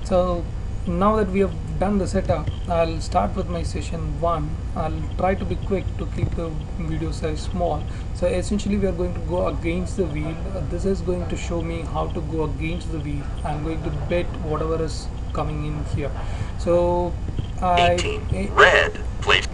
So now that we have done the setup, I'll start with my session 1. I'll try to be quick to keep the video size small. So essentially we are going to go against the wheel. This is going to show me how to go against the wheel. I'm going to bet whatever is coming in here. So 18 red, please.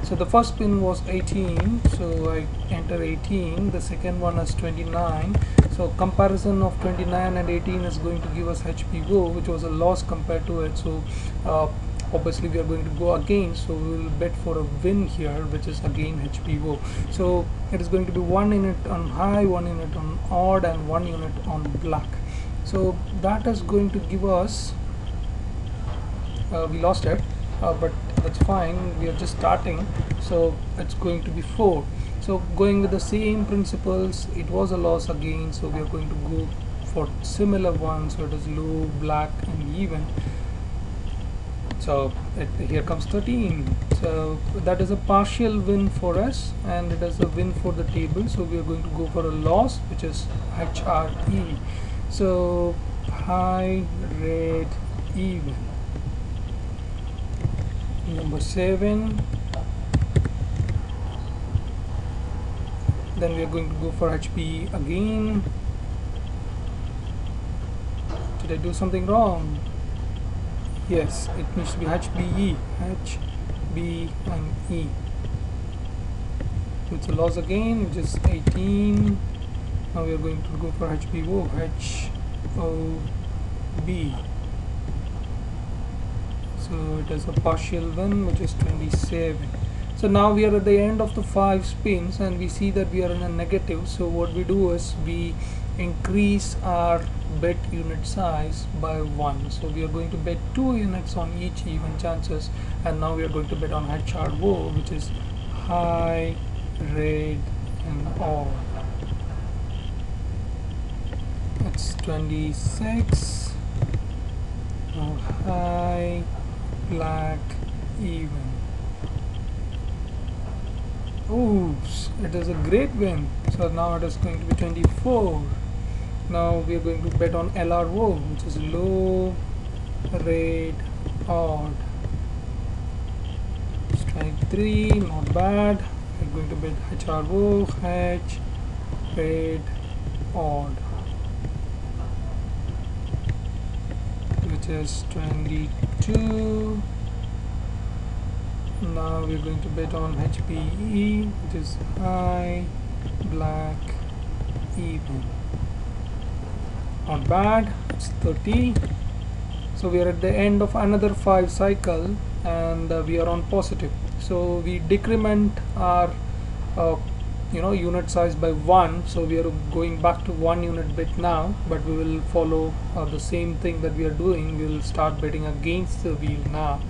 So the first pin was 18, so I enter 18. The second one is 29. So comparison of 29 and 18 is going to give us HPO, which was a loss compared to it. So obviously we are going to go against, so we will bet for a win here, which is again HPO. So it is going to be 1 unit on high, 1 unit on odd, and 1 unit on black. So that is going to give us, we lost it, but that's fine, we are just starting, so it's going to be 4. So going with the same principles, it was a loss again, so we are going to go for similar ones. So it is low, black, and even. So here comes 13. So that is a partial win for us, and it is a win for the table. So we are going to go for a loss, which is HRE. So high, red, even. Number 7. Then we are going to go for HB again. Did I do something wrong? Yes, it needs to be HBE. H, B, and E. It's a loss again, which is 18. Now we are going to go for HBO. H, O, B. So it is a partial win, which is 27. So now we are at the end of the 5 spins, and we see that we are in a negative. So what we do is we increase our bet unit size by 1. So we are going to bet 2 units on each even chances, and now we are going to bet on HRO, which is high, red, and odd. That's 26. Now high, black, even. Oops, it is a great win. So now it is going to be 24. Now we are going to bet on LRO, which is low, red, odd. Strike 3, not bad. We're going to bet HRO, H, red, odd, which is 22. Now we're going to bet on HPE, which is high, black, even. Not bad, it's 30. So we are at the end of another 5 cycle, and we are on positive. So we decrement our unit size by 1. So we are going back to 1 unit bet now, but we will follow the same thing that we are doing. We will start betting against the wheel now.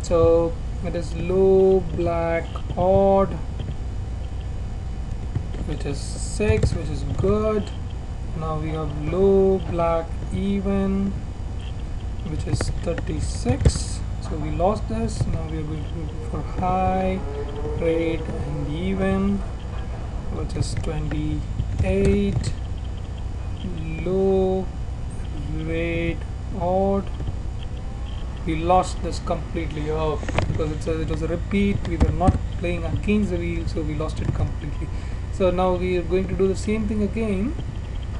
So it is low, black, odd, which is 6, which is good. Now we have low, black, even, which is 36. So we lost this. Now we are going to go for high, red, and even, which is 28. Low, red, odd. We lost this completely off because it was a repeat. We were not playing against the wheel, so we lost it completely. So now we are going to do the same thing again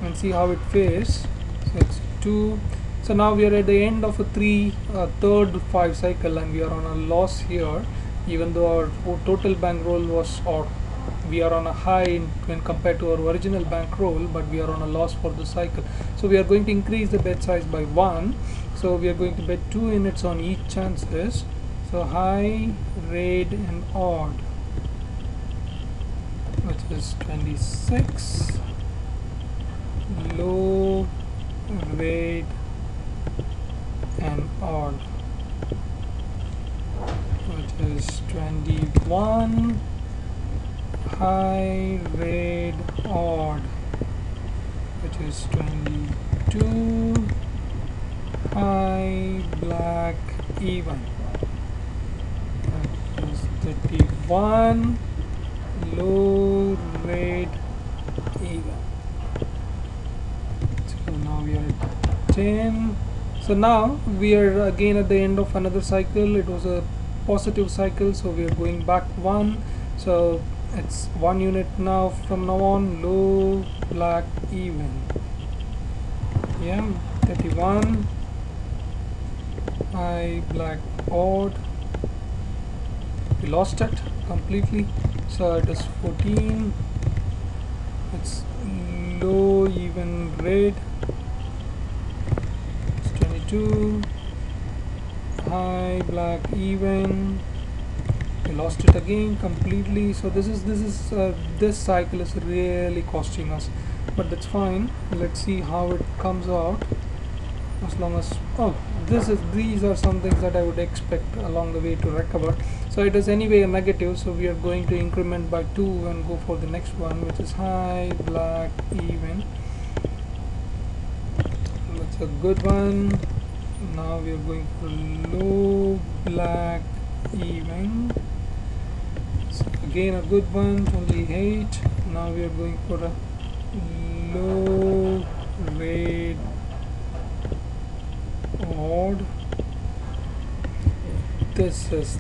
and see how it fares. So it's 2. So now we are at the end of a third 5 cycle, and we are on a loss here, even though our total bankroll was, or we are on a high when compared to our original bankroll, but we are on a loss for the cycle. So we are going to increase the bet size by 1. So we are going to bet 2 units on each chances. So high, red, and odd, which is 26. Low, red, and odd, which is 21. High, red, odd, which is 22. High, black, even, that is 31. Low, red, even. So now we are at 10. So now we are again at the end of another cycle. It was a positive cycle, so we are going back one. So it's 1 unit now from now on. Low, black, even. Yeah, 31. High, black, odd. We lost it completely. So it is 14. It's low, even, red. It's 22. High, black, even. We lost it again completely. So this cycle is really costing us, but that's fine. Let's see how it comes out. As long as these are some things that I would expect along the way to recover. So it is anyway a negative, so we are going to increment by 2 and go for the next one, which is high, black, even. That's a good one. Now we are going for low, black, even. So again a good one, 28. Now we are going for a low, red, odd. This is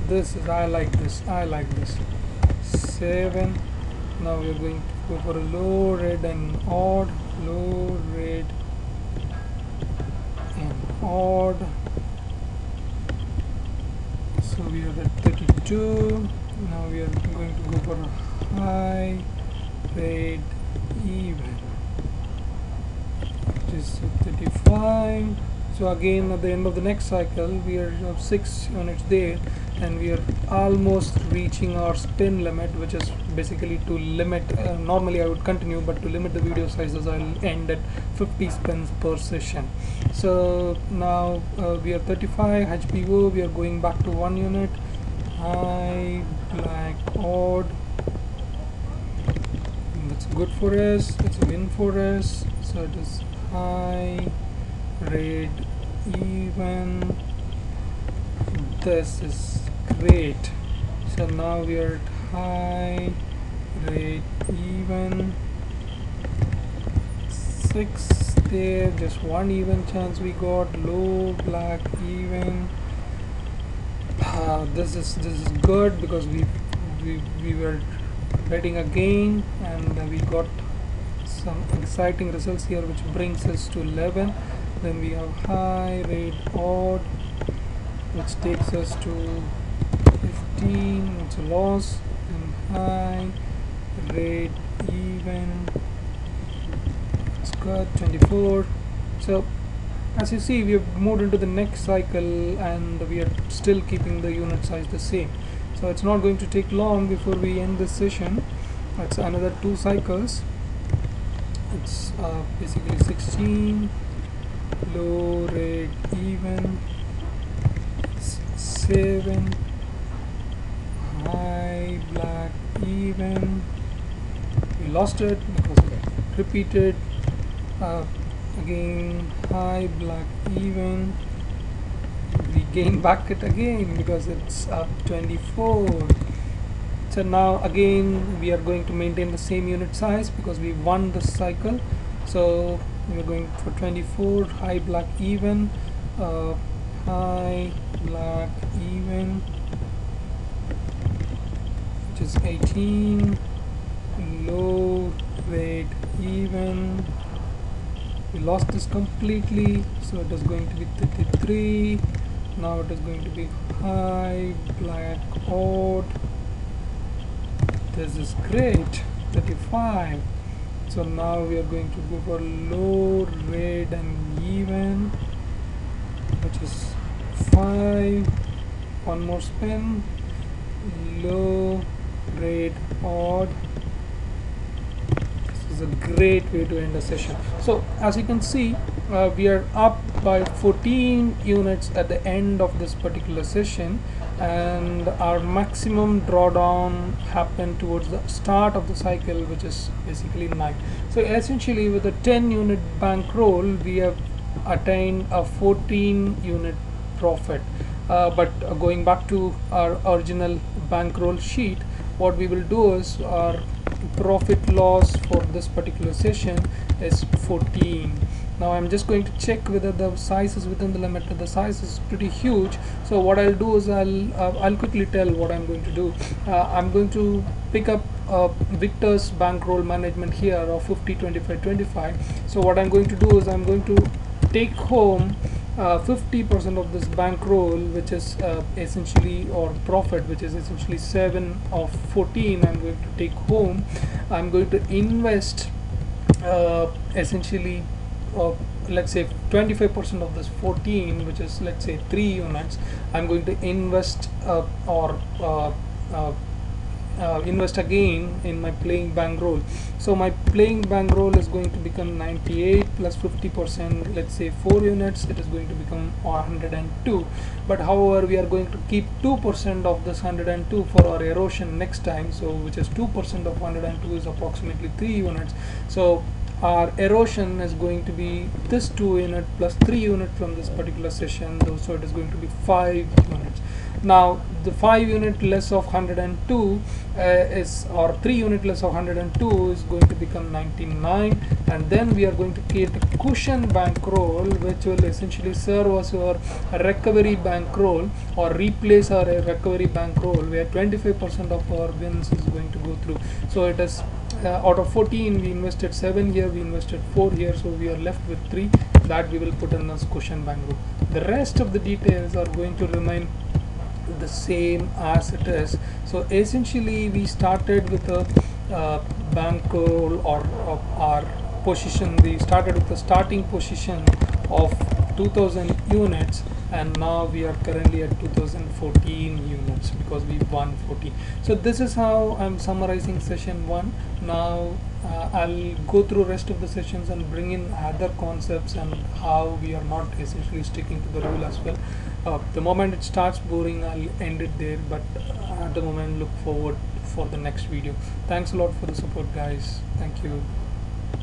I like this. 7. Now we are going to go for a low, red, and odd. Low, red, and odd. So we are at 32. Now we are going to go for a high, red, even, which is 35. So again at the end of the next cycle we are 6 units there, and we are almost reaching our spin limit, which is basically to limit, normally I would continue, but to limit the video sizes I'll end at 50 spins per session. So now we are 35 HPO. We are going back to 1 unit. High, black, odd. That's good for us. It's a win for us. So it is high, red, even. This is great. So now we are at high, red, even. 6 there, just 1 even chance we got. Low, black, even. This is good because we were betting again, and we got some exciting results here, which brings us to 11. Then we have high, red, odd, which takes us to 15. It's a loss. And high, red, even. It's good. 24. So as you see, we have moved into the next cycle, and we are still keeping the unit size the same. So it's not going to take long before we end this session. It's another 2 cycles. It's basically 16, low, red, even, 7, high, black, even. We lost it because it repeated. Again, high, black, even. We gain back it again because it's up 24. So now again we are going to maintain the same unit size because we won this cycle. So we are going for 24, high, black, even, high, black, even, which is 18, low, red, even. We lost this completely, so it is going to be 33. Now it is going to be high, black, odd. This is great. 35. So now we are going to go for low, red, and even, which is 5. One more spin. Low, red, odd. Is a great way to end a session. So as you can see, we are up by 14 units at the end of this particular session, and our maximum drawdown happened towards the start of the cycle, which is basically 9. So essentially with a 10 unit bankroll we have attained a 14 unit profit. But going back to our original bankroll sheet, what we will do is our profit loss for this particular session is 14. Now I'm just going to check whether the size is within the limit. The size is pretty huge, so what I'll do is I'll quickly tell what I'm going to do. I'm going to pick up Victor's bankroll management here of 50, 25, 25. So what I'm going to do is I'm going to take home 50% of this bankroll, which is essentially, or profit, which is essentially 7 of 14. I'm going to take home. I'm going to invest essentially let's say 25% of this 14, which is, let's say, 3 units. I'm going to invest invest again in my playing bankroll. So my playing bankroll is going to become 98 plus 50%, let's say 4 units. It is going to become 102. But however, we are going to keep 2% of this 102 for our erosion next time. So which is 2% of 102 is approximately 3 units. So our erosion is going to be this 2 unit plus 3 unit from this particular session, so it is going to be 5 units. Now the 5 unit less of 102 or 3 unit less of 102 is going to become 99, and then we are going to create a cushion bankroll, which will essentially serve as our recovery bankroll or replace our recovery bankroll, where 25% of our wins is going to go through. So it is out of 14 we invested 7 here, we invested 4 here, so we are left with 3 that we will put in as cushion bankroll. The rest of the details are going to remain the same as it is. So essentially we started with a bankroll or our position. We started with a starting position of 2000 units, and now we are currently at 2014 units because we won 14. So this is how I'm summarizing session 1. Now I'll go through rest of the sessions and bring in other concepts and how we are not essentially sticking to the rule as well. The moment it starts boring, I'll end it there, but at the moment look forward for the next video. Thanks a lot for the support, guys. Thank you.